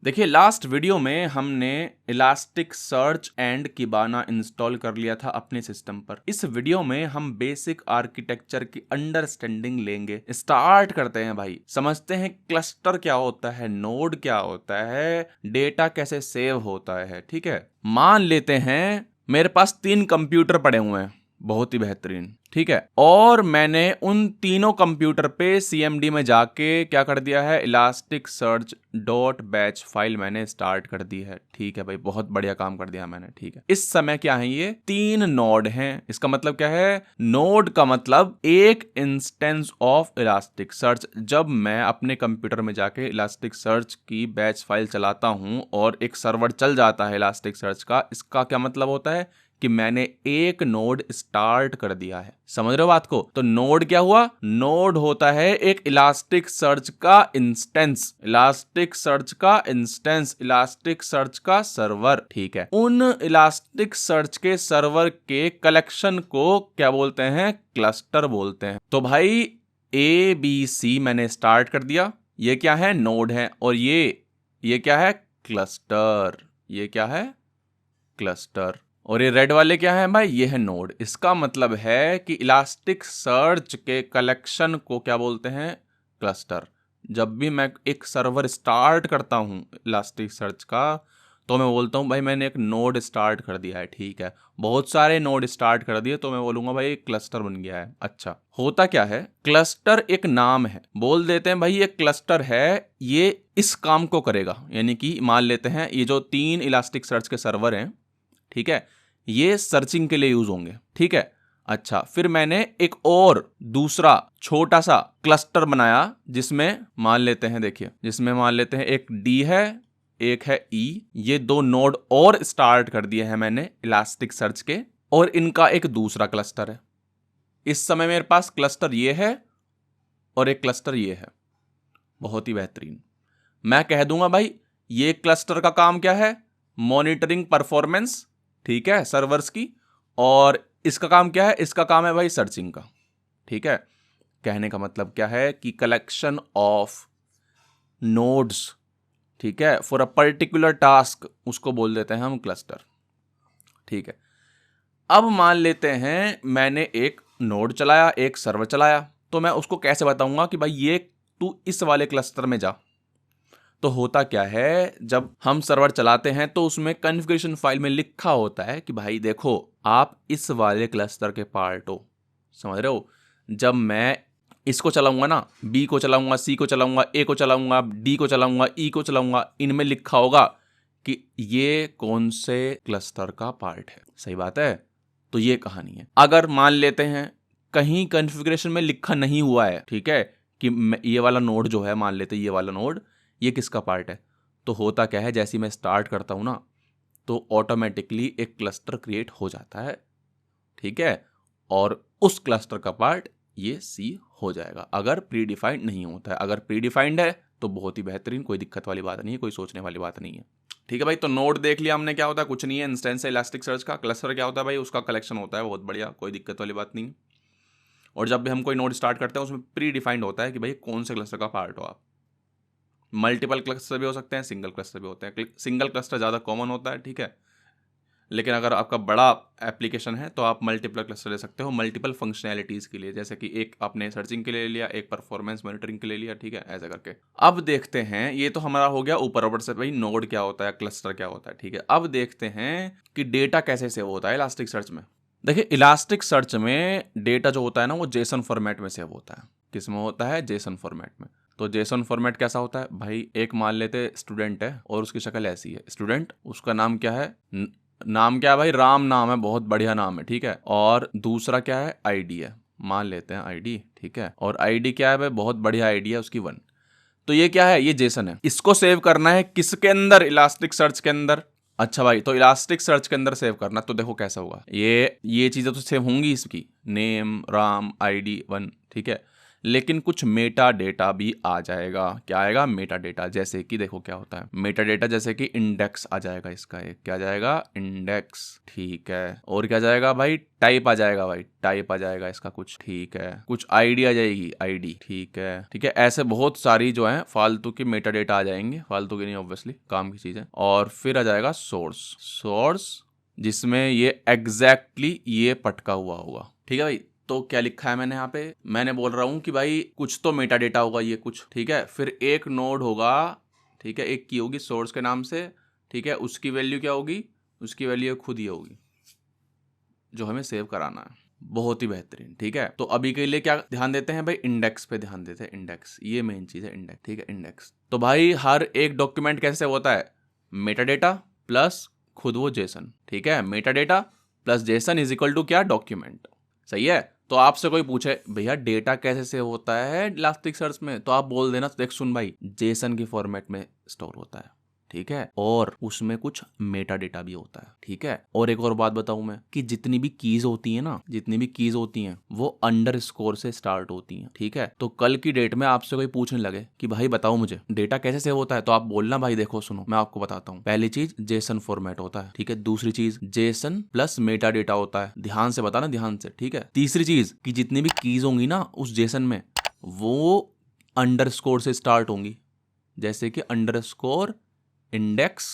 देखिए last video में हमने इलास्टिक सर्च एंड किबाना इंस्टॉल कर लिया था अपने सिस्टम पर। इस वीडियो में हम बेसिक आर्किटेक्चर की अंडरस्टैंडिंग लेंगे। स्टार्ट करते हैं भाई, समझते हैं क्लस्टर क्या होता है, नोड क्या होता है, डेटा कैसे सेव होता है। ठीक है, मान लेते हैं मेरे पास 3 कंप्यूटर पड़े हुए हैं, बहुत ही बेहतरीन। ठीक है, और मैंने उन तीनों कंप्यूटर पे CMD में जाके क्या कर दिया है, elastic search dot batch file मैंने स्टार्ट कर दी है। ठीक है भाई, बहुत बढ़िया काम कर दिया मैंने। ठीक है, इस समय क्या है, ये 3 नोड हैं। इसका मतलब क्या है, नोड का मतलब एक इंस्टेंस ऑफ इलास्टिक सर्च। जब मैं अपने कंप्यूटर में जाके इलास्टिक सर्च की बैच फाइल चलाता हूं और एक सर्वर चल जाता है इलास्टिक सर्च का, इसका क्या मतलब होता है कि मैंने एक नोड स्टार्ट कर दिया है। समझ रहे हो बात को? तो नोड क्या हुआ, नोड होता है एक इलास्टिक सर्च का इंस्टेंस, इलास्टिक सर्च का इंस्टेंस, इलास्टिक सर्च का सर्वर। ठीक है, उन इलास्टिक सर्च के सर्वर के कलेक्शन को क्या बोलते हैं, क्लस्टर बोलते हैं। तो भाई ABC मैंने स्टार्ट कर दिया, ये क्या है, नोड है, और ये क्या है, क्लस्टर। ये क्या है, क्लस्टर। और ये रेड वाले क्या है भाई, ये है नोड। इसका मतलब है कि इलास्टिक सर्च के कलेक्शन को क्या बोलते हैं, क्लस्टर। जब भी मैं एक सर्वर स्टार्ट करता हूं इलास्टिक सर्च का, तो मैं बोलता हूं भाई मैंने एक नोड स्टार्ट कर दिया है। ठीक है, बहुत सारे नोड स्टार्ट कर दिए तो मैं बोलूंगा भाई एक क्लस्टर बन गया है। अच्छा, होता क्या है, क्लस्टर एक नाम है, बोल देते हैं भाई ये क्लस्टर है, ये इस काम को करेगा। यानी कि मान लेते हैं ये जो 3 इलास्टिक सर्च के सर्वर हैं, ठीक है, ये सर्चिंग के लिए यूज होंगे। ठीक है, अच्छा, फिर मैंने एक और दूसरा छोटा सा क्लस्टर बनाया जिसमें मान लेते हैं, देखिए, जिसमें मान लेते हैं एक D है, एक है E। ये 2 नोड और स्टार्ट कर दिए हैं मैंने इलास्टिक सर्च के, और इनका एक दूसरा क्लस्टर है। इस समय मेरे पास क्लस्टर ये है और एक क्लस्टर ये है। बहुत ही बेहतरीन। मैं कह दूंगा भाई ये क्लस्टर का काम क्या है, मॉनिटरिंग परफॉर्मेंस, ठीक है, सर्वर्स की। और इसका काम क्या है, इसका काम है भाई सर्चिंग का। ठीक है, कहने का मतलब क्या है कि कलेक्शन ऑफ नोड्स, ठीक है, फॉर अ पर्टिकुलर टास्क, उसको बोल देते हैं हम क्लस्टर। ठीक है, अब मान लेते हैं मैंने एक नोड चलाया, एक सर्वर चलाया, तो मैं उसको कैसे बताऊंगा कि भाई ये तू इस वाले क्लस्टर में जा। तो होता क्या है, जब हम सर्वर चलाते हैं तो उसमें कॉन्फ़िगरेशन फाइल में लिखा होता है कि भाई देखो आप इस वाले क्लस्टर के पार्ट हो। समझ रहे हो? जब मैं इसको चलाऊंगा ना, B को चलाऊंगा, C को चलाऊंगा, A को चलाऊंगा, D को चलाऊंगा, E को चलाऊंगा, इनमें लिखा होगा कि ये कौन से क्लस्टर का पार्ट है। सही बात है? तो ये कहानी है। अगर मान लेते हैं कहीं कॉन्फ़िगरेशन में लिखा नहीं हुआ है, ठीक है, कि ये वाला नोड जो है, मान लेते हैं ये वाला नोड ये किसका पार्ट है, तो होता क्या है, जैसे ही मैं स्टार्ट करता हूं ना, तो ऑटोमेटिकली एक क्लस्टर क्रिएट हो जाता है। ठीक है, और उस क्लस्टर का पार्ट ये C हो जाएगा, अगर प्री डिफाइंड नहीं होता है। अगर प्री डिफाइंड है तो बहुत ही बेहतरीन, कोई दिक्कत वाली बात नहीं है, कोई सोचने वाली बात नहीं है। ठीक है भाई, तो नोड देख लिया हमने, क्या होता है, कुछ नहीं है, इंस्टेंस है इलास्टिक सर्च का। क्लस्टर क्या होता है भाई, उसका कलेक्शन होता है। बहुत बढ़िया, कोई दिक्कत वाली बात नहीं है। और जब भी हम कोई नोड स्टार्ट करते हैं उसमें प्री डिफाइंड होता है कि भाई कौन से क्लस्टर का पार्ट हो आप। मल्टीपल क्लस्टर भी हो सकते हैं, सिंगल क्लस्टर भी होते हैं। सिंगल क्लस्टर ज़्यादा कॉमन होता है, ठीक है, लेकिन अगर आपका बड़ा एप्लीकेशन है तो आप मल्टीपल क्लस्टर ले सकते हो मल्टीपल फंक्शनैलिटीज़ के लिए। जैसे कि एक आपने सर्चिंग के लिए लिया, एक परफॉर्मेंस मॉनिटरिंग के लिए लिया, ठीक है, ऐसा करके। अब देखते हैं, ये तो हमारा हो गया ऊपर ऊपर से भाई नोड क्या होता है, क्लस्टर क्या होता है। ठीक है, अब देखते हैं कि डेटा कैसे सेव होता है इलास्टिक सर्च में। देखिए इलास्टिक सर्च में डेटा जो होता है ना, वो जेसन फॉर्मेट में सेव होता है। किस में होता है, जेसन फॉर्मेट में। तो जेसन फॉर्मेट कैसा होता है भाई, एक मान लेते स्टूडेंट है और उसकी शक्ल ऐसी है, स्टूडेंट, उसका नाम क्या है, नाम क्या है भाई, राम नाम है, बहुत बढ़िया नाम है। ठीक है, और दूसरा क्या है, आईडी है, मान लेते हैं आईडी। ठीक है, और आईडी क्या है भाई, बहुत बढ़िया आईडी है उसकी 1। तो ये क्या है, ये जेसन है। इसको सेव करना है किसके अंदर, इलास्टिक सर्च के अंदर। अच्छा भाई, तो इलास्टिक सर्च के अंदर सेव करना, तो देखो कैसा होगा, ये चीजें तो सेव होंगी इसकी, नेम, राम, आईडी 1, ठीक है। लेकिन कुछ मेटा डेटा भी आ जाएगा। क्या आएगा? Meta data. जैसे कि देखो क्या होता है मेटा डेटा, जैसे कि इंडेक्स आ जाएगा इसका, एक क्या जाएगा? इंडेक्स। ठीक है, और क्या जाएगा भाई? टाइप आ जाएगा भाई, टाइप आ जाएगा इसका कुछ। ठीक है, कुछ आईडी आ जाएगी, आईडी। ठीक है, ठीक है, ऐसे बहुत सारी जो है फालतू की मेटा डेटा आ जाएंगे, फालतू की नहीं ऑब्वियसली, काम की चीज है। और फिर आ जाएगा सोर्स। सोर्स जिसमें ये एग्जैक्टली ये पटका हुआ होगा। ठीक है भाई, तो क्या लिखा है मैंने यहाँ पे? मैंने बोल रहा हूँ कि भाई कुछ तो मेटा डेटा होगा ये कुछ। ठीक है, फिर एक नोड होगा। ठीक है, एक की होगी सोर्स के नाम से। ठीक है, उसकी वैल्यू क्या होगी? उसकी वैल्यू खुद ही होगी जो हमें सेव कराना है। बहुत ही बेहतरीन। ठीक है, तो अभी के लिए क्या ध्यान देते हैं भाई? इंडेक्स पे ध्यान देते हैं। इंडेक्स, ये मेन चीज है, इंडेक्स। ठीक है, इंडेक्स। तो भाई हर एक डॉक्यूमेंट कैसे होता है? मेटा डेटा प्लस खुद वो जेसन। ठीक है, meta data plus JSON is equal to क्या? डॉक्यूमेंट। सही है। तो आपसे कोई पूछे भैया डेटा कैसे सेव होता है इलास्टिक सर्च में, तो आप बोल देना देख सुन भाई, जेसन के फॉर्मेट में स्टोर होता है। ठीक है, और उसमें कुछ मेटा डेटा भी होता है। ठीक है, और एक और बात बताऊं मैं कि जितनी भी कीज होती है ना, जितनी भी कीज होती हैं वो अंडरस्कोर से स्टार्ट होती हैं। ठीक है, तो कल की डेट में आपसे कोई पूछने लगे कि भाई बताओ मुझे डेटा कैसे सेव होता है, तो आप बोलना भाई देखो सुनो मैं आपको बताता हूँ। पहली चीज जेसन फॉर्मेट होता है। ठीक है, दूसरी चीज जेसन प्लस मेटा डेटा होता है। ध्यान से बताना, ध्यान से। ठीक है, तीसरी चीज कि जितनी भी कीज होंगी ना उस जेसन में वो अंडरस्कोर से स्टार्ट होंगी, जैसे कि अंडरस्कोर इंडेक्स।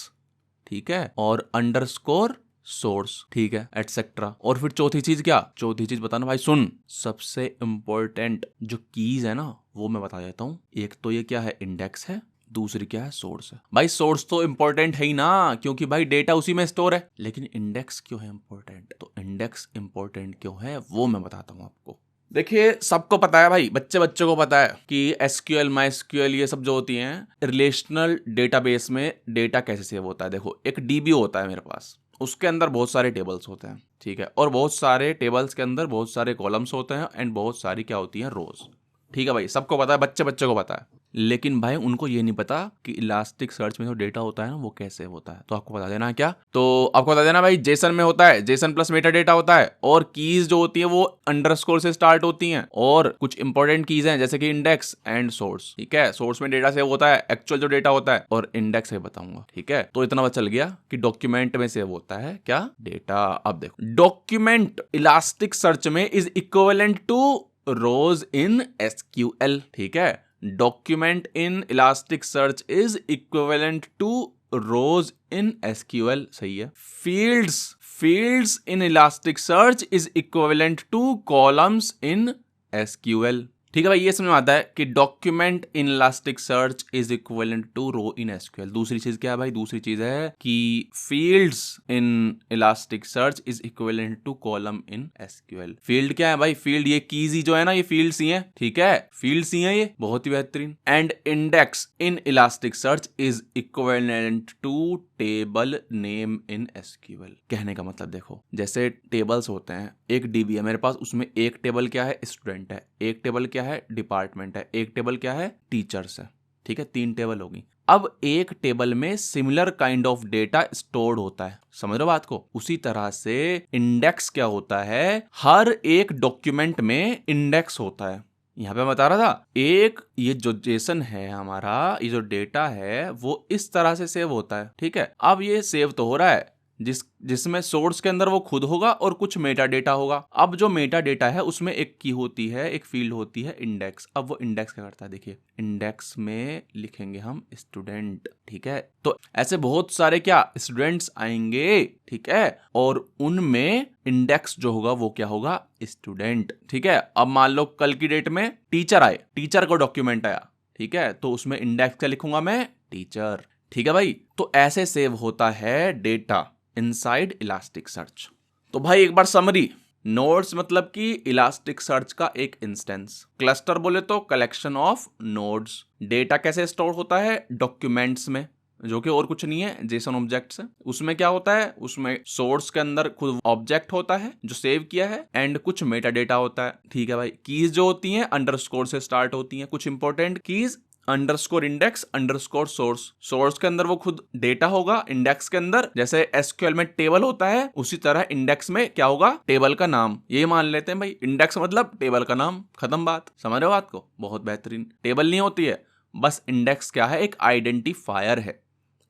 ठीक है, और अंडरस्कोर सोर्स। ठीक है, एटसेट्रा। और फिर चौथी चीज क्या? चौथी चीज बताना भाई सुन, सबसे इंपॉर्टेंट जो कीज है ना वो मैं बता देता हूँ। एक तो ये क्या है? इंडेक्स है। दूसरी क्या है? सोर्स है। भाई सोर्स तो इंपॉर्टेंट है ही ना, क्योंकि भाई डेटा उसी में स्टोर है। लेकिन इंडेक्स क्यों है इंपॉर्टेंट? तो इंडेक्स इंपॉर्टेंट क्यों है वो मैं बताता हूँ आपको। देखिए सबको पता है भाई, बच्चे को पता है कि एसक्यूएल, माइस्क्यूएल ये सब जो होती हैं रिलेशनल डेटाबेस में डेटा कैसे सेव होता है। देखो एक डीबी होता है मेरे पास, उसके अंदर बहुत सारे टेबल्स होते हैं। ठीक है, और बहुत सारे टेबल्स के अंदर बहुत सारे कॉलम्स होते हैं एंड बहुत सारी क्या होती हैं? रोज। ठीक है भाई, सबको पता है, बच्चे को पता है। लेकिन भाई उनको ये नहीं पता कि इलास्टिक सर्च में जो डेटा होता है ना वो कैसे होता है। तो आपको बता देना है क्या? तो आपको बता देना भाई जेसन में होता है, जेसन प्लस मेटा डेटा होता है, और कीज जो होती है वो अंडरस्कोर से स्टार्ट होती हैं, और कुछ इंपॉर्टेंट कीज हैं जैसे कि इंडेक्स एंड सोर्स। ठीक है, सोर्स में डेटा सेव होता है, एक्चुअल जो डेटा होता है, और इंडेक्स है बताऊंगा। ठीक है, तो इतना बता चल गया कि डॉक्यूमेंट में सेव होता है क्या? डेटा। अब देखो डॉक्यूमेंट इलास्टिक सर्च में is equivalent to rows in SQL. ठीक है, document in Elasticsearch is equivalent to rows in SQL. सही है। Fields in Elasticsearch is equivalent to columns in SQL. ठीक है भाई, ये समझ में आता है कि document in Elasticsearch is equivalent to row in SQL. दूसरी चीज क्या है भाई? दूसरी चीज है कि fields in Elasticsearch is equivalent to column in SQL. Field क्या है भाई? फील्ड ये कीज ही जो है ना, ये फील्ड्स ही हैं। ठीक है, फील्ड्स ही हैं ये, बहुत ही बेहतरीन। And index in Elasticsearch is equivalent to table name in SQL. कहने का मतलब देखो, जैसे टेबल्स होते हैं, एक डीबी है मेरे पास, उसमें एक टेबल क्या है? स्टूडेंट है, एक टेबल क्या है? डिपार्टमेंट है, एक टेबल क्या है? टीचर्स है। ठीक है, 3 टेबल होगी। अब एक टेबल में similar kind of data stored होता है, समझ रहे हो बात को? उसी तरह से इंडेक्स क्या होता है? हर एक डॉक्यूमेंट में इंडेक्स होता है। यहाँ पे मैं बता रहा था, एक ये जो जेसन है हमारा, ये जो डेटा है वो इस तरह से सेव होता है। ठीक है, अब ये सेव तो हो रहा है जिसमें सोर्स के अंदर वो खुद होगा और कुछ मेटा डेटा होगा। अब जो मेटा डेटा है उसमें एक की होती है, एक फील्ड होती है इंडेक्स। अब वो इंडेक्स क्या करता है? देखिए इंडेक्स में लिखेंगे हम स्टूडेंट। ठीक है, तो ऐसे बहुत सारे क्या स्टूडेंट्स आएंगे। ठीक है, और उनमें इंडेक्स जो होगा वो क्या होगा? स्टूडेंट। ठीक है, अब मान लो कल की डेट में टीचर आए, टीचर को डॉक्यूमेंट आया। ठीक है, तो उसमें इंडेक्स क्या लिखूंगा मैं? टीचर। ठीक है भाई, तो ऐसे सेव होता है डेटा इनसाइड इलास्टिक सर्च। तो भाई एक बार समरी, नोड्स मतलब कि इलास्टिक सर्च का एक इंस्टेंस, क्लस्टर बोले तो कलेक्शन ऑफ नोड्स। डेटा कैसे स्टोर होता है? डॉक्यूमेंट्स में, जो कि और कुछ नहीं है, जेसन ऑब्जेक्ट्स है। उसमें क्या होता है? उसमें सोर्स के अंदर खुद ऑब्जेक्ट होता है जो सेव किया है, एंड कुछ मेटा डेटा होता है। ठीक है भाई, कीज जो होती हैं अंडरस्कोर से स्टार्ट होती हैं, कुछ important keys underscore index underscore source. Source के अंदर वो खुद डेटा होगा, इंडेक्स के अंदर जैसे एसक्यूएल में टेबल होता है उसी तरह इंडेक्स में क्या होगा, टेबल का नाम। ये मान लेते हैं भाई इंडेक्स मतलब टेबल का नाम, खत्म बात। समझ रहे हो बात को? बहुत बेहतरीन। टेबल नहीं होती है, बस इंडेक्स क्या है, एक आइडेंटिफायर है।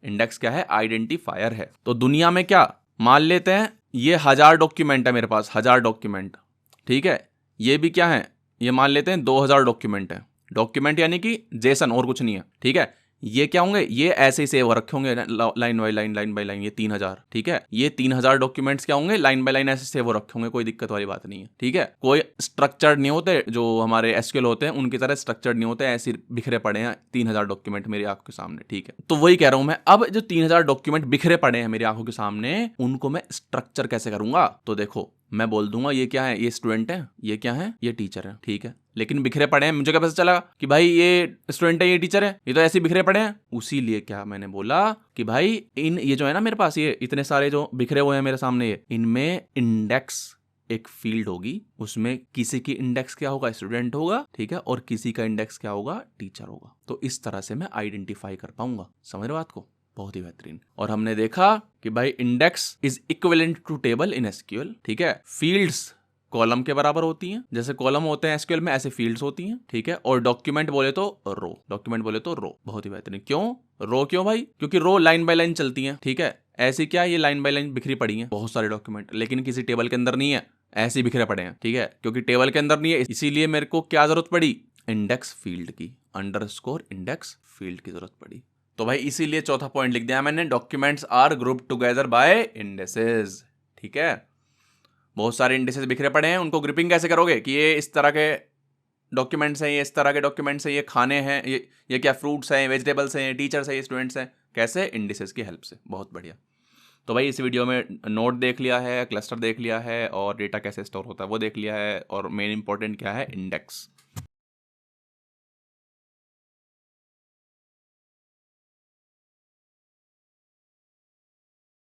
इंडेक्स क्या है, आइडेंटिफायर है। तो दुनिया में क्या मान लेते हैं, ये 1000 डॉक्यूमेंट है मेरे पास, 1000 डॉक्यूमेंट, ठीक है। ये भी क्या है, ये मान लेते हैं 2000 डॉक्यूमेंट है। डॉक्यूमेंट यानी कि जेसन, और कुछ नहीं है, ठीक है। ये क्या होंगे, ये ऐसे ही सेव हो रखे होंगे line by line, line by line. ये 3000, ठीक है। ये 3000 डॉक्यूमेंट्स क्या होंगे, लाइन बाई लाइन ऐसे सेव हो रखे होंगे, कोई दिक्कत वाली बात नहीं है, ठीक है। कोई स्ट्रक्चर्ड नहीं होते, जो हमारे एसक्यूएल होते हैं उनकी तरह स्ट्रक्चर्ड नहीं होते, ऐसे बिखरे पड़े हैं 3000 डॉक्यूमेंट मेरी आंखों के सामने, ठीक है। तो वही कह रहा हूं मैं, अब जो 3000 डॉक्यूमेंट बिखरे पड़े हैं मेरी आंखों के सामने, उनको मैं स्ट्रक्चर कैसे करूंगा। तो देखो, मैं बोल दूंगा ये क्या है, ये स्टूडेंट है, ये क्या है, ये टीचर है, ठीक है। लेकिन बिखरे पड़े हैं, मुझे क्या पता चला कि भाई ये स्टूडेंट है, ये टीचर है, ये तो ऐसे बिखरे पड़े हैं। उसी लिए क्या मैंने बोला कि भाई ये जो है ना मेरे पास, ये इतने सारे जो बिखरे हुए हैं मेरे सामने, ये इनमें इंडेक्स एक फील्ड होगी, उसमें किसी की इंडेक्स क्या होगा, स्टूडेंट होगा, ठीक है, और किसी का इंडेक्स क्या होगा, टीचर होगा। तो इस तरह से मैं आइडेंटिफाई कर पाऊंगा। समझ रहे बात को? बहुत ही बेहतरीन। और हमने देखा कि भाई index is equivalent to table in SQL, ठीक है। फील्ड्स कॉलम के बराबर होती हैं, जैसे कॉलम होते हैं एसक्यूएल में, ऐसे फील्ड्स होती हैं, ठीक है। और डॉक्यूमेंट बोले तो रो, डॉक्यूमेंट बोले तो रो। बहुत ही बेहतरीन। क्यों रो? क्यों भाई? क्योंकि रो लाइन बाय लाइन चलती हैं, ठीक है। ऐसी क्या, ये लाइन बाय लाइन बिखरी पड़ी हैं बहुत सारे डॉक्यूमेंट, लेकिन किसी टेबल के अंदर नहीं है, ऐसे बिखरे पड़े हैं, ठीक है। क्योंकि टेबल के अंदर नहीं है, इसीलिए मेरे को क्या जरूरत पड़ी, इंडेक्स फील्ड की, अंडरस्कोर इंडेक्स फील्ड की जरूरत पड़ी। तो भाई इसीलिए चौथा पॉइंट लिख दिया मैंने, documents are group together by indexes, ठीक है। बहुत सारे इंडेसेस बिखरे पड़े हैं, उनको ग्रुपिंग कैसे करोगे कि ये इस तरह के डॉक्यूमेंट्स हैं, ये इस तरह के डॉक्यूमेंट्स हैं, ये खाने हैं, ये क्या फ्रूट्स हैं, वेजिटेबल्स हैं, टीचर्स हैं, ये स्टूडेंट्स हैं। कैसे? इंडेसेस की हेल्प से। बहुत बढ़िया। तो भाई इस वीडियो में नोड देख लिया है, क्लस्टर देख लिया है, और डेटा कैसे स्टोर होता है वो देख लिया है, और मेन इंपॉर्टेंट क्या है, इंडेक्स।